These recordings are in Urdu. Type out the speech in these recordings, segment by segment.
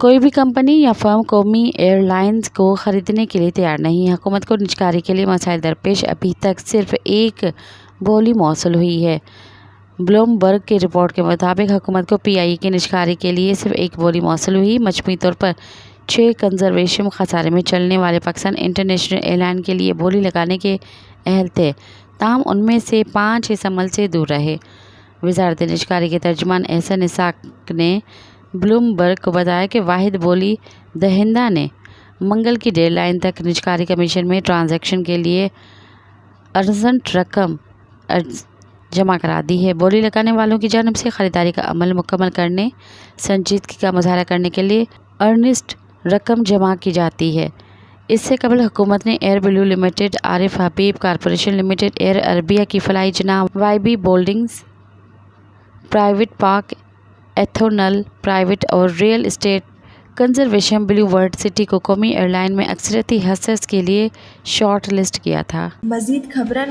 کوئی بھی کمپنی یا فرم قومی ایئر لائنز کو خریدنے کے لیے تیار نہیں۔ حکومت کو نجکاری کے لیے مسائل درپیش، ابھی تک صرف ایک بولی موصول ہوئی ہے۔ بلومبرگ کی رپورٹ کے مطابق حکومت کو پی آئی کی نجکاری کے لیے صرف ایک بولی موصول ہوئی۔ مجموعی طور پر 6 کنزرویشن خسارے میں چلنے والے پاکستان انٹرنیشنل ایئر لائن کے لیے بولی لگانے کے اہل تھے، تاہم ان میں سے 5 اس عمل سے دور رہے۔ وزارت نجکاری کے ترجمان احسن اسحاق نے بلومبرگ کو بتایا کہ واحد بولی دہندہ نے منگل کی ڈیڈ لائن تک نجکاری کمیشن میں ٹرانزیکشن کے لیے ارجنٹ رقم جمع کرا دی ہے۔ بولی لگانے والوں کی جانب سے خریداری کا عمل مکمل کرنے، سنجیدگی کا مظاہرہ کرنے کے لیے ارنسٹ رقم جمع کی جاتی ہے۔ اس سے قبل حکومت نے ایئر بلو لمیٹڈ، عارف حبیب کارپوریشن لمیٹڈ، ایئر عربیہ کی فلاحی جناح، وائی بی ہولڈنگز پرائیویٹ، پاک ایتھنول پرائیویٹ اور real estate conservation blue world city کو قومی ایئر لائن میں اکثریتی حصص کے لیے شارٹ لسٹ کیا تھا۔ مزید خبرن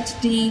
HD।